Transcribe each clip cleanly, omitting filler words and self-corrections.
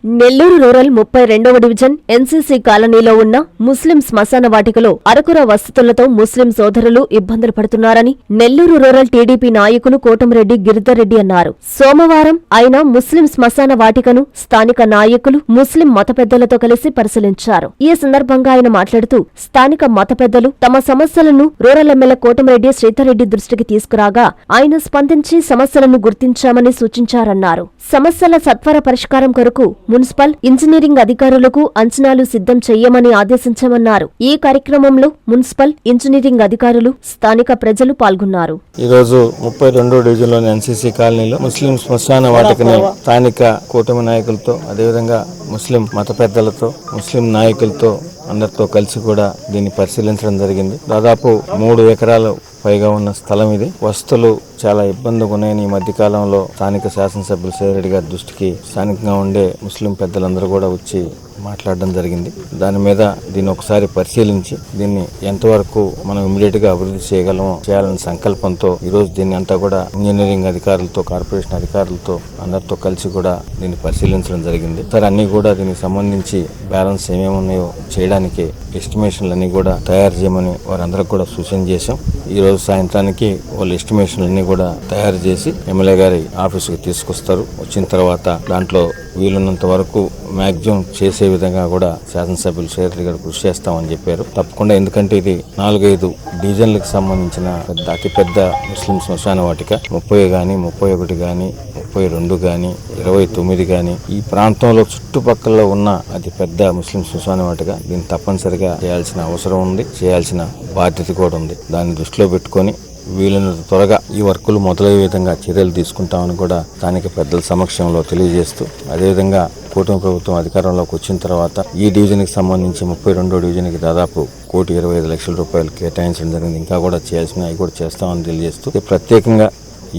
Nellore rural 32వ division NCC కాలనీలో ఉన్న ముస్లిం శ్మశాన వాటికలో అరకుర వసతులతో ముస్లిం సోదరులు ఇబ్బందులు పడుతున్నారని నెల్లూరు రూరల్ టీడీపీ నాయకులు కోటమిరెడ్డి గిరిధర్రెడ్డి అన్నారు. సోమవారం ఆయన ముస్లిం శ్మశాన వాటికను స్థానిక నాయకులు ముస్లిం మత పెద్దలతో కలిసి పరిశీలించారు. ఈ సందర్భంగా ఆయన మాట్లాడుతూ స్థానిక మత పెద్దలు తమ సమస్యలను రూరల్ ఎమ్మెల్యే కోటమిరెడ్డి శ్రీధర్రెడ్డి దృష్టికి తీసుకురాగా ఆయన స్పందించి సమస్యలను గుర్తించామని సూచించారన్నారు. సమస్యల సత్వర పరిష్కారం కొరకు మున్సిపల్ ఇంజనీరింగ్ అధికారులకు అంచనాలు సిద్ధం చెయ్యమని ఆదేశించామన్నారు. ఈ కార్యక్రమంలో మున్సిపల్ ఇంజనీరింగ్ అధికారులు స్థానిక ప్రజలు పాల్గొన్నారు. ఈ రోజు 32వ డివిజన్లోని ఎన్సీసీ కాలనీలో ముస్లిం శ్మశాన వాటికని స్థానిక కూటమి నాయకులతో అదేవిధంగా ముస్లిం మత పెద్దలతో ముస్లిం నాయకులతో అందరితో కలిసి కూడా దీన్ని పరిశీలించడం జరిగింది. దాదాపు 3 ఎకరాలు పైగా ఉన్న స్థలం ఇది. వసతులు చాలా ఇబ్బందిగా ఉన్నాయని ఈ మధ్య కాలంలో స్థానిక శాసనసభ్యులు శ్రీరెడ్డి గారి దృష్టికి స్థానికంగా ఉండే ముస్లిం పెద్దలందరూ కూడా వచ్చి మాట్లాడడం జరిగింది. దాని మీద దీన్ని ఒకసారి పరిశీలించి దీన్ని ఎంతవరకు మనం ఇమీడియట్ గా అభివృద్ధి చేయగలమో చేయాలనే సంకల్పంతో ఈ రోజు దీన్ని అంతా కూడా ఇంజనీరింగ్ అధికారులతో కార్పొరేషన్ అధికారులతో అందరితో కలిసి కూడా దీన్ని పరిశీలించడం జరిగింది. సరే అన్ని కూడా దీనికి సంబంధించి బ్యాలెన్స్ ఏమేమి ఉన్నాయో చేయడానికి ఎస్టిమేషన్లు అన్ని కూడా తయారు చేయమని వారందరికి కూడా సూచన చేశాం. ఈ రోజు సాయంత్రానికి వాళ్ళు ఎస్టిమేషన్లు అన్ని కూడా తయారు చేసి ఎమ్మెల్యే గారి ఆఫీసుకు తీసుకొస్తారు. వచ్చిన తర్వాత దాంట్లో వీలున్నంత వరకు మ్యాక్సిమం చేసే విధంగా కూడా శాసనసభ్యులు శ్రీరెడ్డి గారు కృషి చేస్తామని చెప్పారు. తప్పకుండా, ఎందుకంటే ఇది 4-5 డివిజన్లకు సంబంధించిన అతిపెద్ద ముస్లిం శ్మశాన వాటిక. 30 గాని 31 గాని 32 గాని 29 గాని ఈ ప్రాంతంలో చుట్టుపక్కల ఉన్న అతి పెద్ద ముస్లిం శ్మశాన వాటిక. దీన్ని తప్పనిసరిగా చేయాల్సిన అవసరం ఉంది, చేయాల్సిన బాధ్యత కూడా ఉంది. దాన్ని దృష్టిలో పెట్టుకొని వీలైనంత త్వరగా ఈ వర్కులు మొదలయ్యే విధంగా చర్యలు తీసుకుంటామని కూడా స్థానిక పెద్దల సమక్షంలో తెలియజేస్తూ, అదేవిధంగా కూటమి ప్రభుత్వం అధికారంలోకి వచ్చిన తర్వాత ఈ డివిజన్కి సంబంధించి 32వ డివిజన్కి దాదాపు 1,25,00,000 రూపాయలు కేటాయించడం జరిగింది. ఇంకా కూడా చేయాల్సిన అవి కూడా చేస్తామని తెలియజేస్తూ, ప్రత్యేకంగా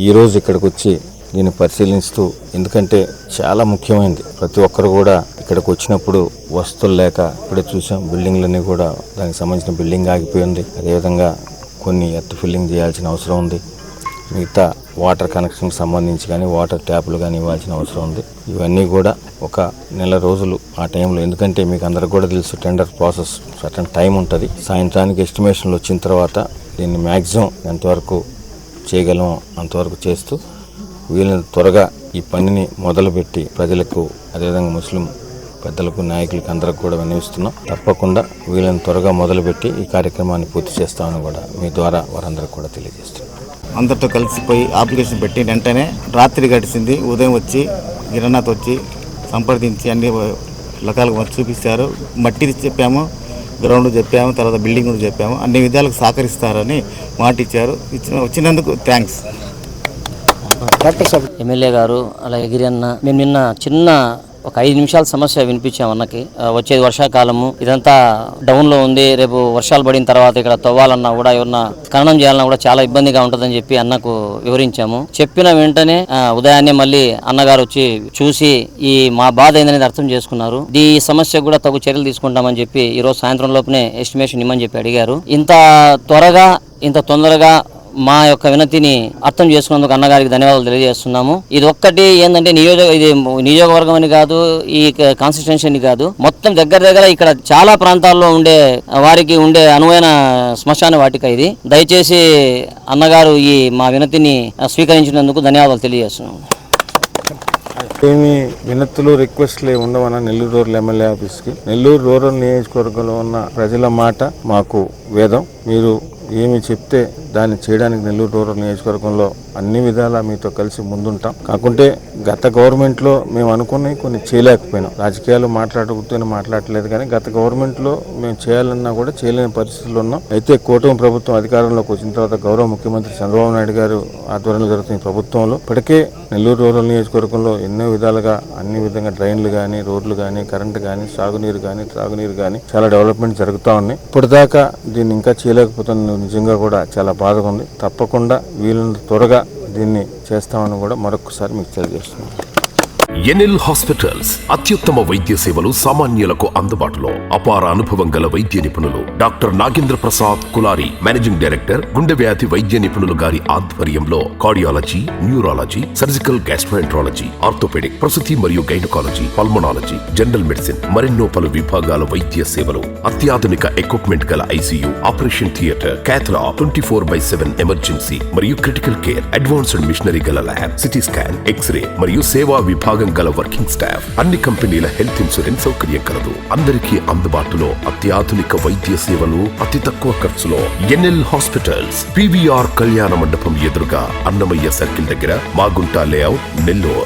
ఈ రోజు ఇక్కడికి వచ్చి దీన్ని పరిశీలిస్తూ, ఎందుకంటే చాలా ముఖ్యమైనది. ప్రతి ఒక్కరు కూడా ఇక్కడికి వచ్చినప్పుడు వసతులు లేక ఇప్పుడే చూసాం, బిల్డింగ్లన్నీ కూడా దానికి సంబంధించిన బిల్డింగ్ ఆగిపోయింది. అదేవిధంగా కొన్ని ఎర్త్ ఫిల్లింగ్ చేయాల్సిన అవసరం ఉంది. మిగతా వాటర్ కనెక్షన్కి సంబంధించి కానీ వాటర్ ట్యాపులు కానీ ఇవ్వాల్సిన అవసరం ఉంది. ఇవన్నీ కూడా ఒక నెల రోజులు ఆ టైంలో, ఎందుకంటే మీకు అందరికి కూడా తెలుసు టెండర్ ప్రాసెస్ సర్టన్ టైం ఉంటుంది. సాయంత్రానికి ఎస్టిమేషన్లు వచ్చిన తర్వాత దీన్ని మ్యాక్సిమం ఎంతవరకు చేయగలమో అంతవరకు చేస్తూ వీళ్ళని త్వరగా ఈ పనిని మొదలుపెట్టి ప్రజలకు అదేవిధంగా ముస్లిం పెద్దలకు నాయకులకు అందరికి కూడా విన్నవిస్తున్నాం. తప్పకుండా వీళ్ళని త్వరగా మొదలుపెట్టి ఈ కార్యక్రమాన్ని పూర్తి చేస్తామని కూడా మీ ద్వారా వారందరికి కూడా తెలియజేస్తున్నాం. అందరితో కలిసిపోయి అప్లికేషన్ పెట్టి వెంటనే రాత్రి గడిచింది. ఉదయం వచ్చి గిరణాథ్ వచ్చి సంప్రదించి అన్ని రకాలుగా చూపిస్తారు. మట్టి చెప్పాము, గ్రౌండ్ చెప్పాము, తర్వాత బిల్డింగ్ చెప్పాము. అన్ని విధాలకు సహకరిస్తారని మాట ఇచ్చారు. వచ్చినందుకు థ్యాంక్స్. ఎమ్మెల్యే గారు అలాగే గిరి అన్న, మేము నిన్న చిన్న ఒక 5 నిమిషాల సమస్య వినిపించాం అన్నకి. వచ్చేది వర్షాకాలము, ఇదంతా డౌన్ లో ఉంది. రేపు వర్షాలు పడిన తర్వాత ఇక్కడ తవ్వాలన్నా కూడా ఎవరన్నా ఖననం చేయాలన్నా కూడా చాలా ఇబ్బందిగా ఉంటుందని చెప్పి అన్నకు వివరించాము. చెప్పిన వెంటనే ఉదయాన్నే మళ్ళీ అన్నగారు వచ్చి చూసి ఈ మా బాధ ఏందనేది అర్థం చేసుకున్నారు. ఈ సమస్య కూడా తగు చర్యలు తీసుకుంటామని చెప్పి ఈ రోజు సాయంత్రం లోపునే ఎస్టిమేషన్ ఇమ్మని చెప్పి అడిగారు. ఇంత త్వరగా ఇంత తొందరగా మా యొక్క వినతిని అర్థం చేసుకున్నందుకు అన్నగారికి ధన్యవాదాలు తెలియజేస్తున్నాము. ఇది ఒక్కటి ఏంటంటే ఇది నియోజకవర్గం అని కాదు, ఈ కాన్స్టిట్యున్సీ అని కాదు, మొత్తం దగ్గర ఇక్కడ చాలా ప్రాంతాల్లో ఉండే వారికి ఉండే అనువైన శ్మశాన వాటిక ఇది. దయచేసి అన్నగారు ఈ మా వినతిని స్వీకరించినందుకు ధన్యవాదాలు తెలియజేస్తున్నాము. ఏమి వినతులు రిక్వెస్ట్లు ఉండవన్న నెల్లూరు రూరల్ ఎమ్మెల్యే ఆఫీస్కి. నెల్లూరు రూరల్ నియోజకవర్గంలో ఉన్న ప్రజల మాట మాకు వేదం. మీరు ఏమి చెప్తే దాన్ని చేయడానికి నెల్లూరు రూరల్ నియోజకవర్గంలో అన్ని విధాలా మీతో కలిసి ముందుంటాం. కాకుంటే గత గవర్నమెంట్లో మేము అనుకున్నవి కొన్ని చేయలేకపోయినాం. రాజకీయాలు మాట్లాడట్లేదు కానీ గత గవర్నమెంట్లో మేము చేయాలన్నా కూడా చేయలేని పరిస్థితుల్లో ఉన్నాం. అయితే కూటమి ప్రభుత్వం అధికారంలోకి వచ్చిన తర్వాత గౌరవ ముఖ్యమంత్రి చంద్రబాబు నాయుడు గారు ఆధ్వర్యంలో జరుగుతున్న ప్రభుత్వంలో ఇప్పటికే నెల్లూరు రూరల్ నియోజకవర్గంలో ఎన్నో విధాలుగా అన్ని విధంగా డ్రైన్లు కానీ, రోడ్లు కానీ, కరెంటు కానీ, సాగునీరు కానీ, త్రాగునీరు కానీ చాలా డెవలప్మెంట్ జరుగుతూ ఉన్నాయి. ఇప్పటిదాకా దీన్ని ఇంకా చేయలేకపోతున్న నిజంగా కూడా చాలా బాధగా ఉంది. తప్పకుండా వీళ్ళని త్వరగా దీన్ని చేస్తామని కూడా మరొకసారి మీకు తెలియజేస్తున్నాను. ఎన్ఎల్ హాస్పిటల్స్ అత్యుత్తమ వైద్య సేవలు సామాన్యులకు అందుబాటులో. అపార అనుభవం గల వైద్య నిపుణులు doctor Nagendra Prasad Kulari, managing director, గుండె వ్యాధి వైద్య నిపుణులు గారి ఆధ్వర్యంలో cardiology, neurology, surgical gastroenterology, orthopaedic, ప్రసూతి మరియు గైనకాలజీ, పల్మనాలజీ, జనరల్ మెడిసిన్ మరెన్నో పలు విభాగాల వైద్య సేవలు. అత్యాధునిక ఎక్విప్మెంట్ గల ICU, operation theatre, cath lab, 24/7 emergency మరియు క్రిటికల్ కేర్, అడ్వాన్స్డ్ మిషనరీ గల ల్యాబ్, సిటీ స్కాన్, ఎక్స్రే మరియు సేవా విభాగం గల వర్కింగ్ స్టాఫ్. అన్ని కంపెనీల హెల్త్ ఇన్సూరెన్స్ సౌకర్యం కలదు. అందరికీ అందుబాటులో అత్యాధునిక వైద్య సేవలు అతి తక్కువ ఖర్చులో. ఎన్ఎల్ హాస్పిటల్స్, పివిఆర్ కళ్యాణ మండపం ఎదురుగా, అన్నమయ్య సర్కిల్ దగ్గర, మాగుంట లేఅవుట్, నెల్లూరు.